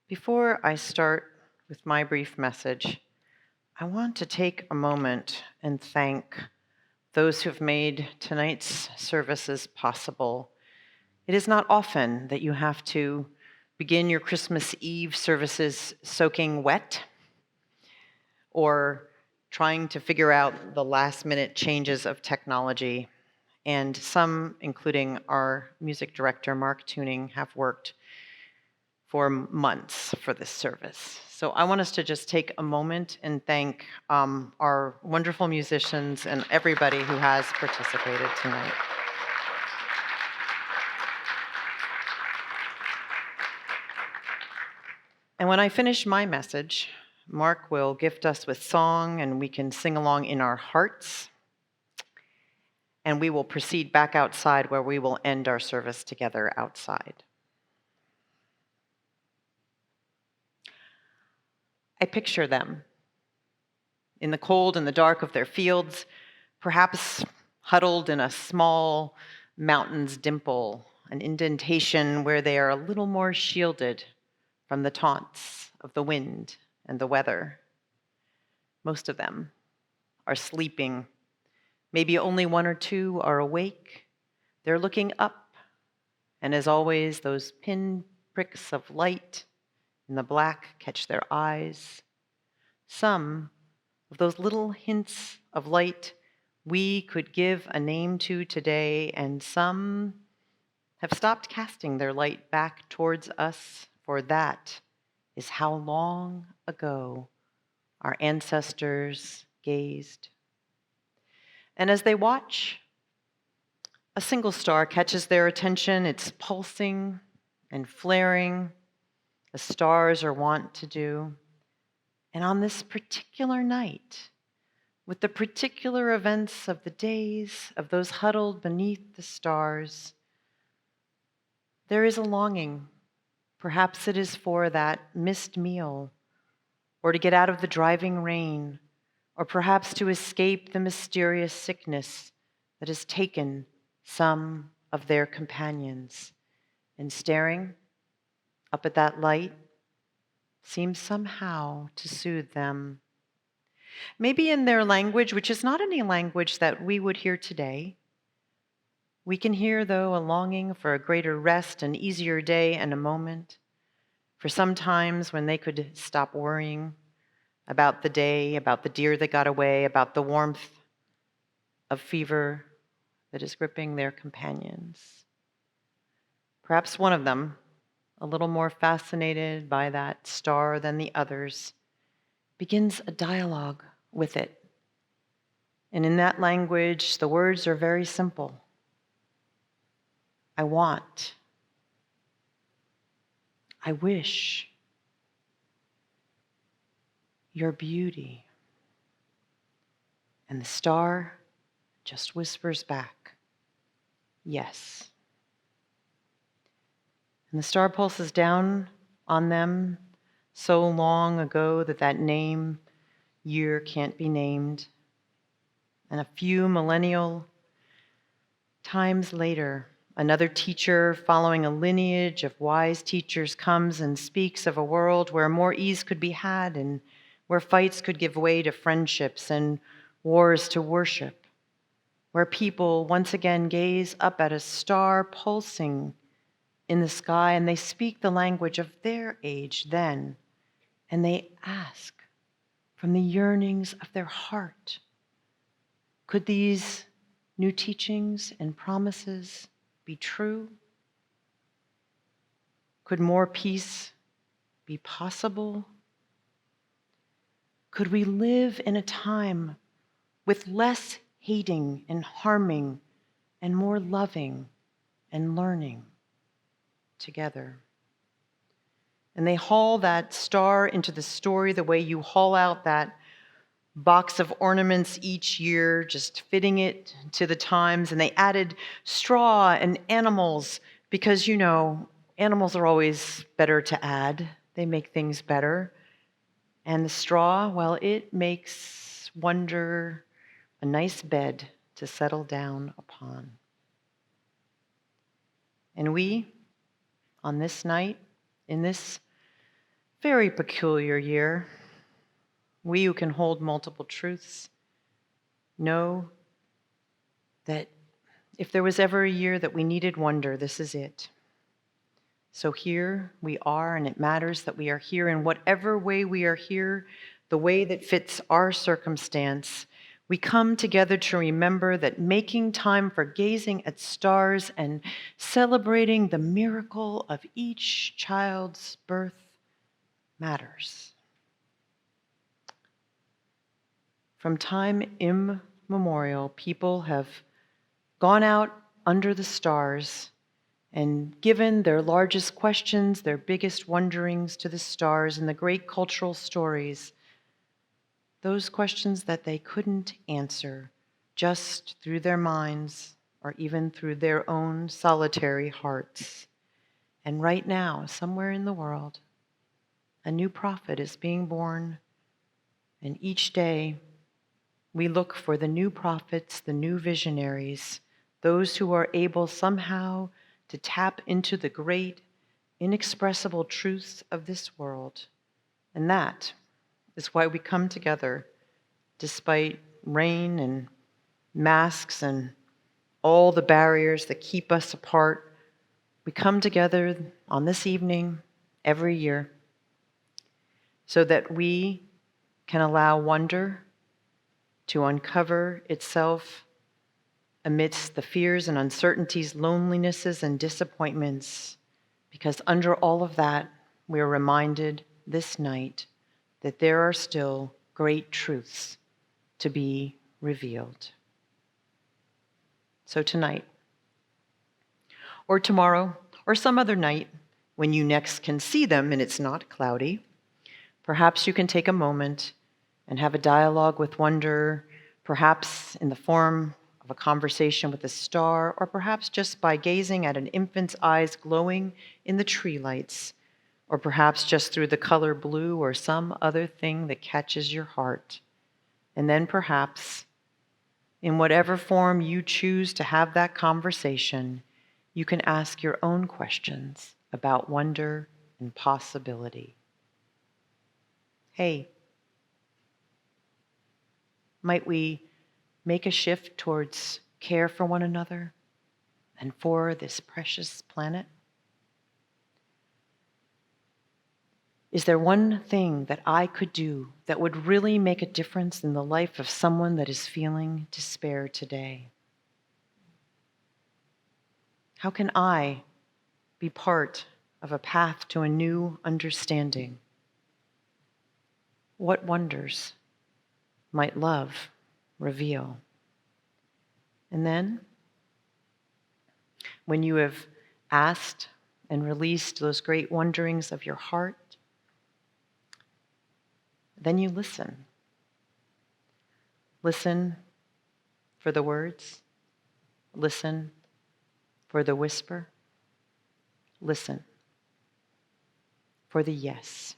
Before I start with my brief message, I want to take a moment and thank those who've made tonight's services possible. It is not often that you have to begin your Christmas Eve services soaking wet or trying to figure out the last-minute changes of technology. And some, including our music director, Mark Tuning, have worked for months for this service. So I want us to just take a moment and thank our wonderful musicians and everybody who has participated tonight. And when I finish my message, Mark will gift us with song and we can sing along in our hearts. And we will proceed back outside where we will end our service together outside. I picture them in the cold and the dark of their fields, perhaps huddled in a small mountain's dimple, an indentation where they are a little more shielded from the taunts of the wind and the weather. Most of them are sleeping. Maybe only one or two are awake. They're looking up, and as always, those pinpricks of light in the black catch their eyes. Some of those little hints of light we could give a name to today, and some have stopped casting their light back towards us, for that is how long ago our ancestors gazed. And as they watch, a single star catches their attention. It's pulsing and flaring, as stars are wont to do. And on this particular night, with the particular events of the days of those huddled beneath the stars, there is a longing. Perhaps it is for that missed meal, or to get out of the driving rain, or perhaps to escape the mysterious sickness that has taken some of their companions. And staring up at that light seems somehow to soothe them. Maybe in their language, which is not any language that we would hear today. We can hear, though, a longing for a greater rest, an easier day, and a moment, for some times when they could stop worrying about the day, about the deer that got away, about the warmth of fever that is gripping their companions. Perhaps one of them, a little more fascinated by that star than the others, begins a dialogue with it. And in that language, the words are very simple. I want. I wish. Your beauty. And the star just whispers back, yes. And the star pulses down on them so long ago that that name, year, can't be named. And a few millennial times later, another teacher following a lineage of wise teachers comes and speaks of a world where more ease could be had and where fights could give way to friendships and wars to worship, where people once again gaze up at a star pulsing in the sky and they speak the language of their age then, and they ask from the yearnings of their heart, could these new teachings and promises be true? Could more peace be possible? Could we live in a time with less hating and harming and more loving and learning together? And they haul that star into the story the way you haul out that box of ornaments each year, just fitting it to the times. And they added straw and animals because, you know, animals are always better to add. They make things better. And the straw, well, it makes wonder a nice bed to settle down upon. And we, on this night, in this very peculiar year. We who can hold multiple truths know that if there was ever a year that we needed wonder, this is it. So here we are, and it matters that we are here in whatever way we are here, the way that fits our circumstance. We come together to remember that making time for gazing at stars and celebrating the miracle of each child's birth matters. From time immemorial, people have gone out under the stars and given their largest questions, their biggest wonderings to the stars and the great cultural stories, those questions that they couldn't answer just through their minds or even through their own solitary hearts. And right now, somewhere in the world, a new prophet is being born, and each day we look for the new prophets, the new visionaries, those who are able somehow to tap into the great, inexpressible truths of this world. And that is why we come together, despite rain and masks and all the barriers that keep us apart. We come together on this evening every year so that we can allow wonder to uncover itself amidst the fears and uncertainties, lonelinesses and disappointments, because under all of that, we are reminded this night that there are still great truths to be revealed. So tonight, or tomorrow, or some other night, when you next can see them and it's not cloudy, perhaps you can take a moment and have a dialogue with wonder, perhaps in the form of a conversation with a star, or perhaps just by gazing at an infant's eyes glowing in the tree lights, or perhaps just through the color blue or some other thing that catches your heart. And then perhaps, in whatever form you choose to have that conversation, you can ask your own questions about wonder and possibility. Hey, might we make a shift towards care for one another and for this precious planet? Is there one thing that I could do that would really make a difference in the life of someone that is feeling despair today? How can I be part of a path to a new understanding? What wonders might love reveal? And then, when you have asked and released those great wonderings of your heart, then you listen. Listen for the words. Listen for the whisper. Listen for the yes.